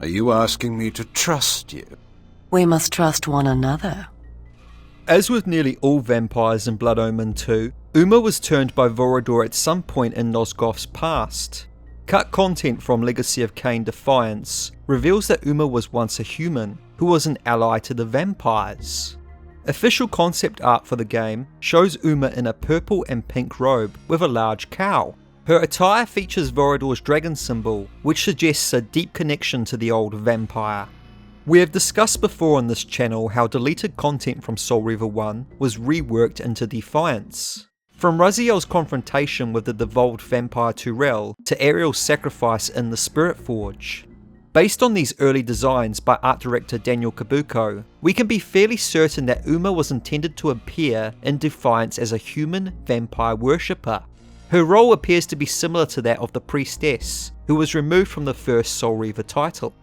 Are you asking me to trust you? We must trust one another. As with nearly all vampires in Blood Omen 2, Umah was turned by Vorador at some point in Nosgoth's past. Cut content from Legacy of Kain Defiance reveals that Umah was once a human who was an ally to the vampires. Official concept art for the game shows Umah in a purple and pink robe with a large cowl. Her attire features Vorador's dragon symbol, which suggests a deep connection to the old vampire. We have discussed before on this channel how deleted content from Soul Reaver 1 was reworked into Defiance. From Rogiel's confrontation with the devolved vampire Turel to Ariel's sacrifice in the Spirit Forge. Based on these early designs by art director Daniel Cabuco, we can be fairly certain that Umah was intended to appear in Defiance as a human vampire worshipper. Her role appears to be similar to that of the priestess, who was removed from the first Soul Reaver title.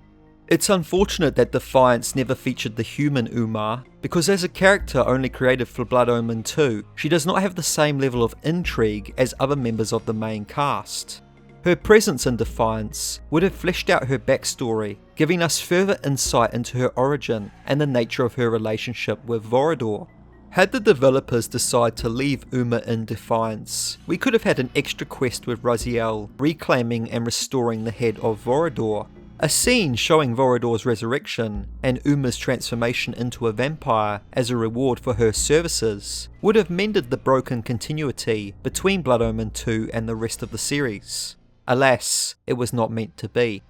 It's unfortunate that Defiance never featured the human Umah, because as a character only created for Blood Omen 2, she does not have the same level of intrigue as other members of the main cast. Her presence in Defiance would have fleshed out her backstory, giving us further insight into her origin and the nature of her relationship with Vorador. Had the developers decided to leave Umah in Defiance, we could have had an extra quest with Rogier reclaiming and restoring the head of Vorador. A scene showing Vorador's resurrection and Umah's transformation into a vampire as a reward for her services would have mended the broken continuity between Blood Omen 2 and the rest of the series. Alas, it was not meant to be.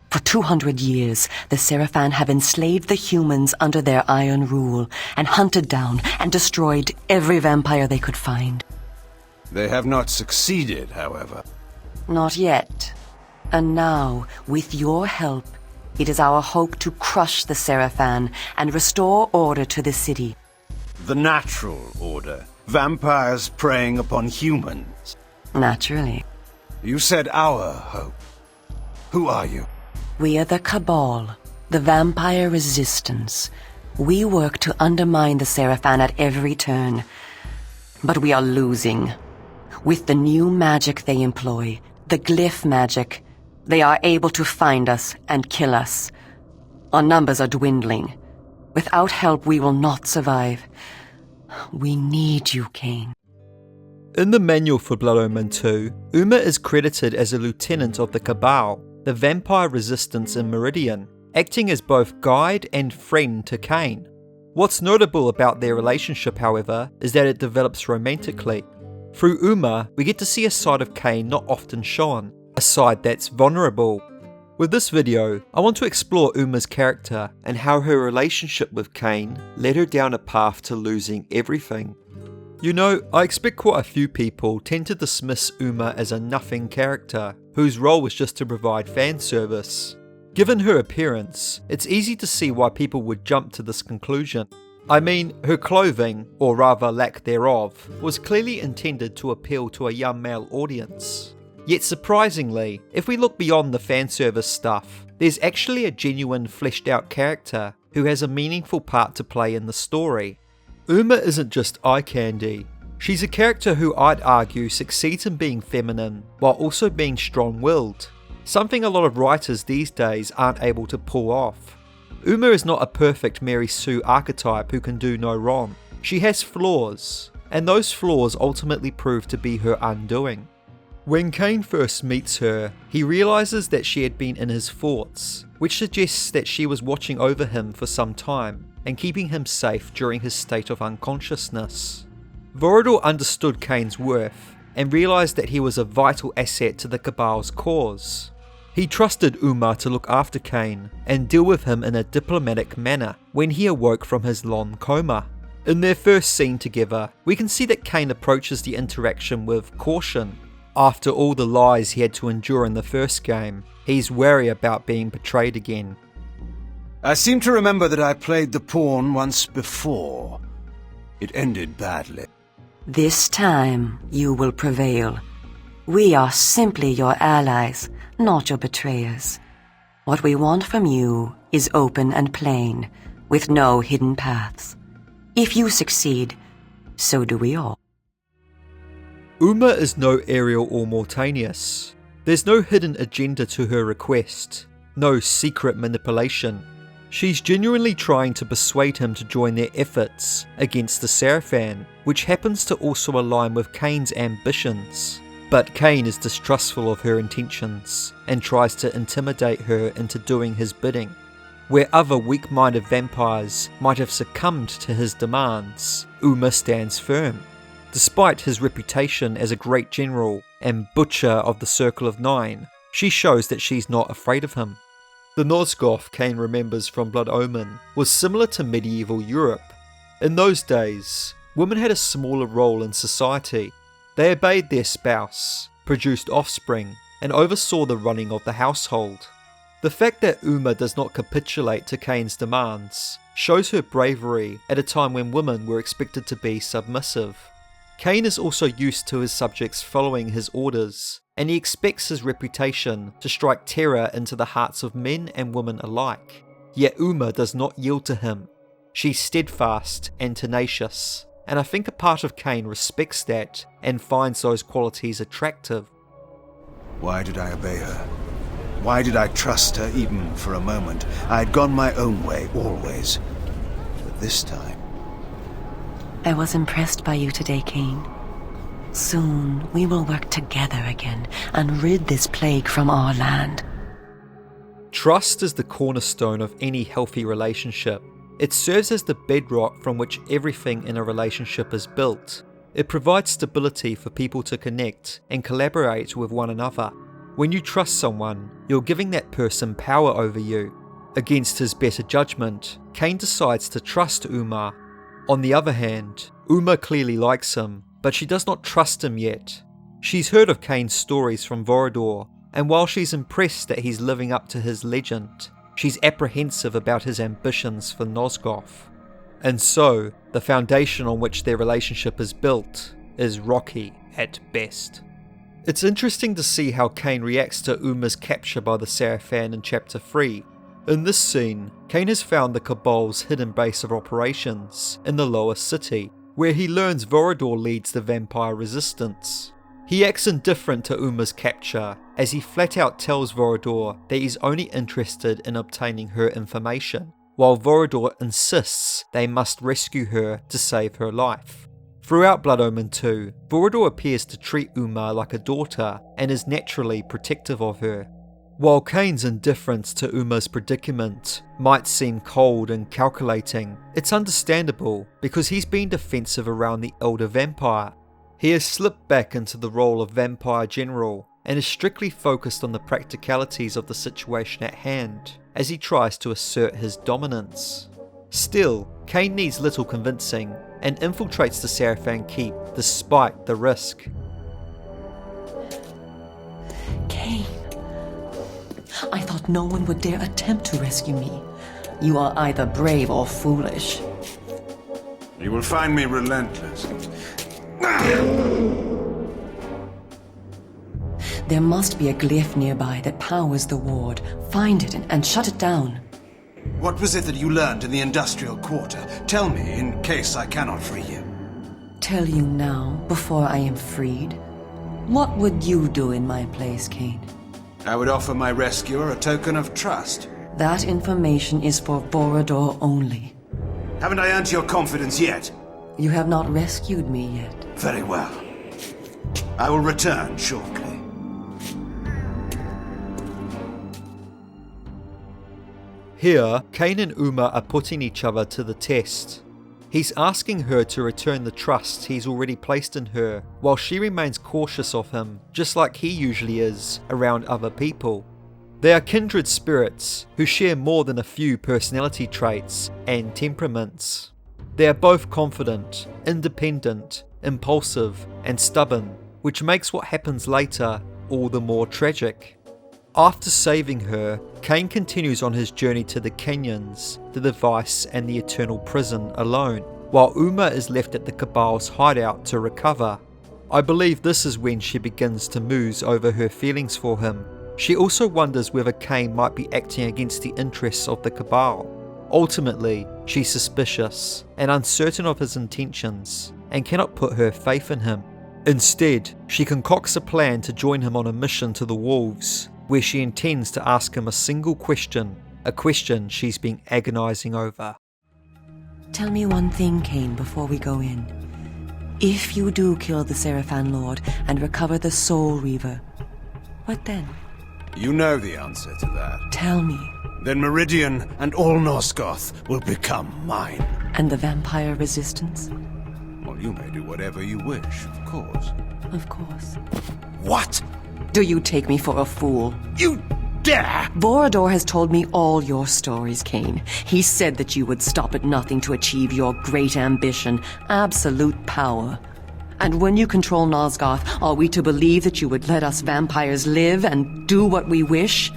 For 200 years, the Seraphan have enslaved the humans under their iron rule and hunted down and destroyed every vampire they could find. They have not succeeded, however. Not yet. And now, with your help, it is our hope to crush the Seraphan and restore order to the city. The natural order. Vampires preying upon humans. Naturally. You said our hope. Who are you? We are the Cabal, the vampire resistance. We work to undermine the Seraphan at every turn. But we are losing. With the new magic they employ, the glyph magic, they are able to find us and kill us. Our numbers are dwindling. Without help, we will not survive. We need you, Kain. In the manual for Blood Omen 2, Umah is credited as a lieutenant of the Cabal, the vampire resistance in Meridian, acting as both guide and friend to Kain. What's notable about their relationship, however, is that it develops romantically. Through Umah, we get to see a side of Kain not often shown, a side that's vulnerable. With this video, I want to explore Umah's character and how her relationship with Kain led her down a path to losing everything. You know, I expect quite a few people tend to dismiss Umah as a nothing character, whose role was just to provide fan service. Given her appearance, it's easy to see why people would jump to this conclusion. I mean, her clothing, or rather lack thereof, was clearly intended to appeal to a young male audience. Yet surprisingly, if we look beyond the fan service stuff, there's actually a genuine fleshed out character who has a meaningful part to play in the story. Umah isn't just eye candy. She's a character who I'd argue succeeds in being feminine while also being strong-willed, something a lot of writers these days aren't able to pull off. Umah is not a perfect Mary Sue archetype who can do no wrong. She has flaws, and those flaws ultimately prove to be her undoing. When Kain first meets her, he realises that she had been in his thoughts, which suggests that she was watching over him for some time and keeping him safe during his state of unconsciousness. Vorador understood Kain's worth and realised that he was a vital asset to the Cabal's cause. He trusted Umah to look after Kain and deal with him in a diplomatic manner when he awoke from his long coma. In their first scene together, we can see that Kain approaches the interaction with caution. After all the lies he had to endure in the first game, he's wary about being betrayed again. I seem to remember that I played the pawn once before. It ended badly. This time, you will prevail. We are simply your allies, not your betrayers. What we want from you is open and plain, with no hidden paths. If you succeed, so do we all. Umah is no Ariel or Mortanius. There's no hidden agenda to her request. no secret manipulation. She's genuinely trying to persuade him to join their efforts against the Seraphan, which happens to also align with Kain's ambitions. But Kain is distrustful of her intentions and tries to intimidate her into doing his bidding. Where other weak-minded vampires might have succumbed to his demands, Umah stands firm. Despite his reputation as a great general and butcher of the Circle of Nine, she shows that she's not afraid of him. The Nosgoth Kain remembers from Blood Omen was similar to medieval Europe. In those days, women had a smaller role in society. They obeyed their spouse, produced offspring, and oversaw the running of the household. The fact that Umah does not capitulate to Kain's demands shows her bravery at a time when women were expected to be submissive. Kain is also used to his subjects following his orders, and he expects his reputation to strike terror into the hearts of men and women alike. Yet Umah does not yield to him. She's steadfast and tenacious, and I think a part of Kain respects that and finds those qualities attractive. Why did I obey her? Why did I trust her even for a moment? I had gone my own way, always. But this time... I was impressed by you today, Kain. Soon we will work together again and rid this plague from our land. Trust is the cornerstone of any healthy relationship. It serves as the bedrock from which everything in a relationship is built. It provides stability for people to connect and collaborate with one another. When you trust someone, you're giving that person power over you. Against his better judgment, Kain decides to trust Umah. On the other hand, Umah clearly likes him, but she does not trust him yet. She's heard of Kain's stories from Vorador, and while she's impressed that he's living up to his legend, she's apprehensive about his ambitions for Nosgoth. And so, the foundation on which their relationship is built is rocky at best. It's interesting to see how Kain reacts to Umah's capture by the Seraphan in Chapter 3. In this scene, Kain has found the Cabal's hidden base of operations in the lower city, where he learns Vorador leads the vampire resistance. He acts indifferent to Umah's capture, as he flat out tells Vorador that he's only interested in obtaining her information, while Vorador insists they must rescue her to save her life. Throughout Blood Omen 2, Vorador appears to treat Umah like a daughter and is naturally protective of her. While Kain's indifference to Umah's predicament might seem cold and calculating, it's understandable because he's been defensive around the elder vampire. He has slipped back into the role of vampire general and is strictly focused on the practicalities of the situation at hand as he tries to assert his dominance. Still, Kain needs little convincing and infiltrates the Seraphan Keep despite the risk. Kain, I thought no one would dare attempt to rescue me. You are either brave or foolish. You will find me relentless. There must be a glyph nearby that powers the ward. Find it and shut it down. What was it that you learned in the industrial quarter? Tell me, in case I cannot free you. Tell you now, before I am freed. What would you do in my place, Kain? I would offer my rescuer a token of trust. That information is for Vorador only. Haven't I earned your confidence yet? You have not rescued me yet. Very well. I will return shortly. Here, Kain and Umah are putting each other to the test. He's asking her to return the trust he's already placed in her, while she remains cautious of him, just like he usually is around other people. They are kindred spirits who share more than a few personality traits and temperaments. They are both confident, independent, impulsive, and stubborn, which makes what happens later all the more tragic. After saving her, Kain continues on his journey to the canyons, the device and the eternal prison alone, while Umah is left at the Cabal's hideout to recover. I believe this is when she begins to muse over her feelings for him. She also wonders whether Kain might be acting against the interests of the Cabal. Ultimately, she's suspicious and uncertain of his intentions, and cannot put her faith in him. Instead, she concocts a plan to join him on a mission to the Wolves, where she intends to ask him a single question, a question she's been agonizing over. Tell me one thing, Kain, before we go in. If you do kill the Seraphan Lord and recover the Soul Reaver, what then? You know the answer to that. Tell me. Then Meridian and all Nosgoth will become mine. And the vampire resistance? Well, you may do whatever you wish, of course. Of course. What? Do you take me for a fool? You dare! Vorador has told me all your stories, Kain. He said that you would stop at nothing to achieve your great ambition, absolute power. And when you control Nosgoth, are we to believe that you would let us vampires live and do what we wish?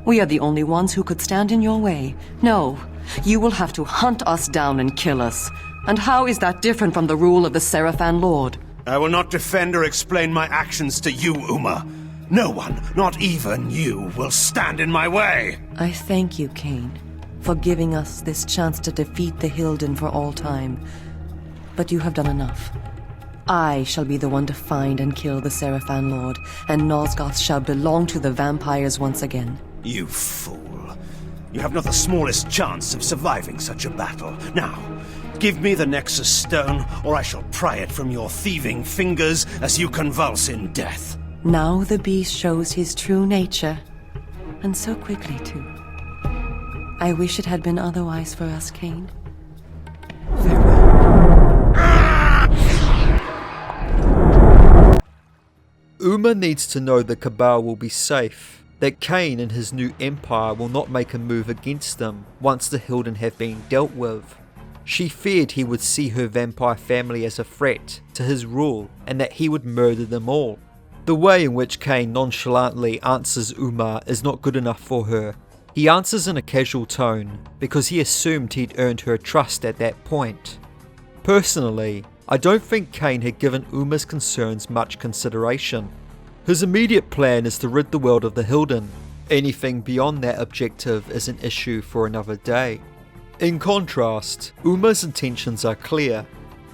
We are the only ones who could stand in your way. No, you will have to hunt us down and kill us. And how is that different from the rule of the Seraphan Lord? I will not defend or explain my actions to you, Umah. No one, not even you, will stand in my way. I thank you, Kain, for giving us this chance to defeat the Hilden for all time. But you have done enough. I shall be the one to find and kill the Seraphan Lord, and Nosgoth shall belong to the vampires once again. You fool. You have not the smallest chance of surviving such a battle. Now, give me the Nexus Stone, or I shall pry it from your thieving fingers as you convulse in death. Now the beast shows his true nature, and so quickly, too. I wish it had been otherwise for us, Kain. Umah needs to know the Cabal will be safe, that Kain and his new empire will not make a move against them once the Hilden have been dealt with. She feared he would see her vampire family as a threat to his rule and that he would murder them all. The way in which Kain nonchalantly answers Umah is not good enough for her. He answers in a casual tone because he assumed he'd earned her trust at that point. Personally, I don't think Kain had given Umah's concerns much consideration. His immediate plan is to rid the world of the Hilden. Anything beyond that objective is an issue for another day. In contrast, Umah's intentions are clear.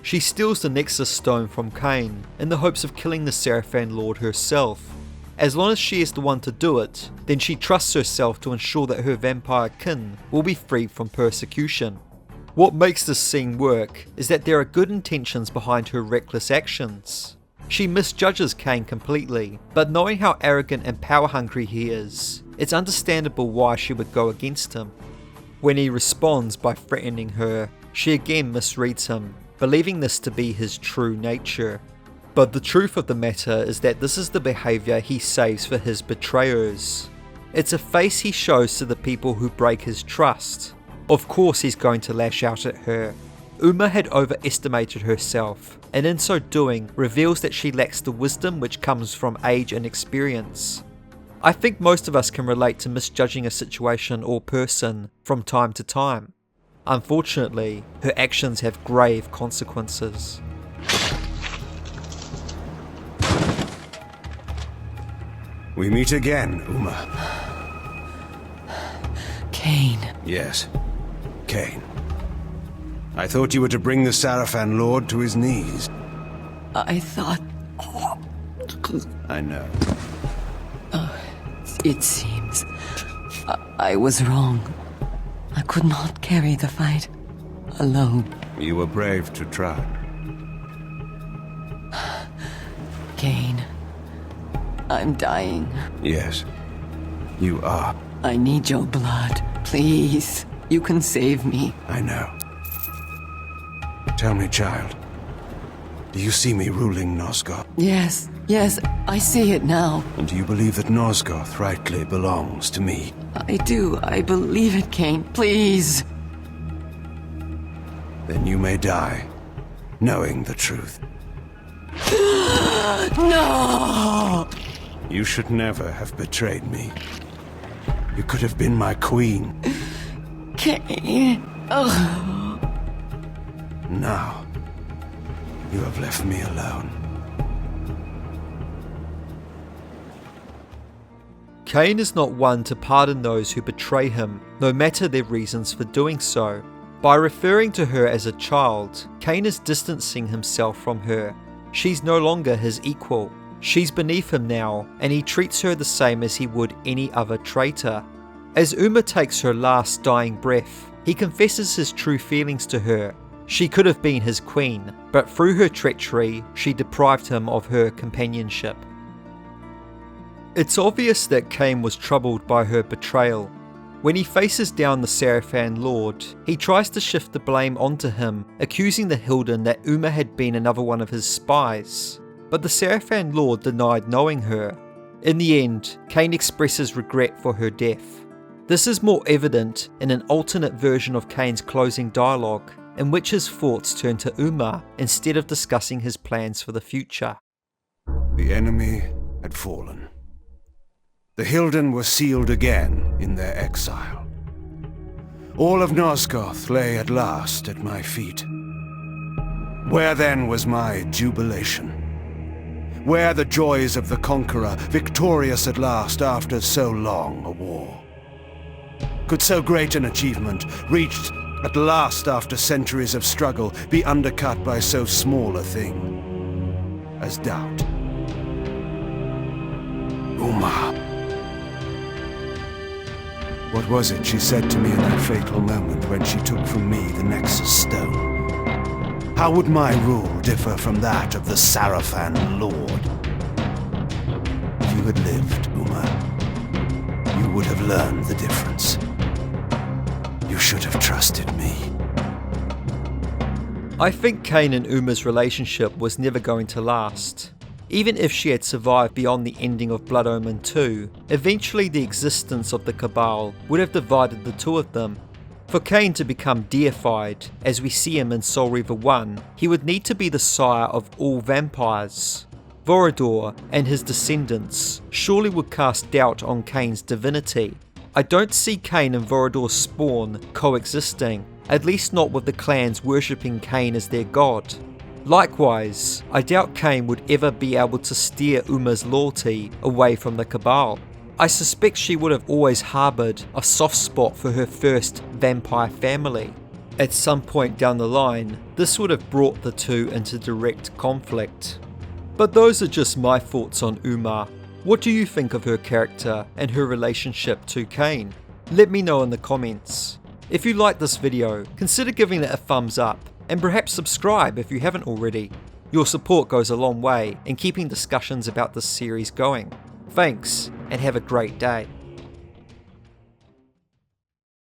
She steals the Nexus Stone from Kain in the hopes of killing the Seraphan Lord herself. As long as she is the one to do it, then she trusts herself to ensure that her vampire kin will be freed from persecution. What makes this scene work is that there are good intentions behind her reckless actions. She misjudges Kain completely, but knowing how arrogant and power-hungry he is, it's understandable why she would go against him. When he responds by threatening her, she again misreads him, believing this to be his true nature. But the truth of the matter is that this is the behaviour he saves for his betrayers. It's a face he shows to the people who break his trust. Of course he's going to lash out at her. Umah had overestimated herself, and in so doing reveals that she lacks the wisdom which comes from age and experience. I think most of us can relate to misjudging a situation or person from time to time. Unfortunately, her actions have grave consequences. We meet again, Umah. Kain. Yes, Kain. I thought you were to bring the Seraphan Lord to his knees. I thought... I know. It seems... I was wrong. I could not carry the fight alone. You were brave to try. Kain, I'm dying. Yes, you are. I need your blood. Please, you can save me. I know. Tell me, child, do you see me ruling Nosgoth? Yes, I see it now. And do you believe that Nosgoth rightly belongs to me? I do. I believe it, Kain. Please. Then you may die, knowing the truth. No! You should never have betrayed me. You could have been my queen. Kain. Now, you have left me alone. Kain is not one to pardon those who betray him, no matter their reasons for doing so. By referring to her as a child, Kain is distancing himself from her. She's no longer his equal. She's beneath him now, and he treats her the same as he would any other traitor. As Umah takes her last dying breath, he confesses his true feelings to her. She could have been his queen, but through her treachery, she deprived him of her companionship. It's obvious that Kain was troubled by her betrayal. When he faces down the Seraphan Lord, he tries to shift the blame onto him, accusing the Hilden that Umah had been another one of his spies. But the Seraphan Lord denied knowing her. In the end, Kain expresses regret for her death. This is more evident in an alternate version of Kain's closing dialogue, in which his thoughts turn to Umah instead of discussing his plans for the future. The enemy had fallen. The Hilden were sealed again in their exile. All of Nosgoth lay at last at my feet. Where then was my jubilation? Where the joys of the conqueror, victorious at last after so long a war? Could so great an achievement, reached at last after centuries of struggle, be undercut by so small a thing as doubt? Umah. What was it she said to me in that fatal moment when she took from me the Nexus Stone? How would my rule differ from that of the Seraphan Lord? If you had lived, Umah, you would have learned the difference. You should have trusted me. I think Kain and Umah's relationship was never going to last. Even if she had survived beyond the ending of Blood Omen 2, eventually the existence of the Cabal would have divided the two of them. For Kain to become deified, as we see him in Soul Reaver 1, he would need to be the sire of all vampires. Vorador and his descendants surely would cast doubt on Kain's divinity. I don't see Kain and Vorador's spawn coexisting, at least not with the clans worshipping Kain as their god. Likewise, I doubt Kain would ever be able to steer Umah's loyalty away from the Cabal. I suspect she would have always harboured a soft spot for her first vampire family. At some point down the line, this would have brought the two into direct conflict. But those are just my thoughts on Umah. What do you think of her character and her relationship to Kain? Let me know in the comments. If you liked this video, consider giving it a thumbs up, and perhaps subscribe if you haven't already. Your support goes a long way in keeping discussions about this series going. Thanks, and have a great day.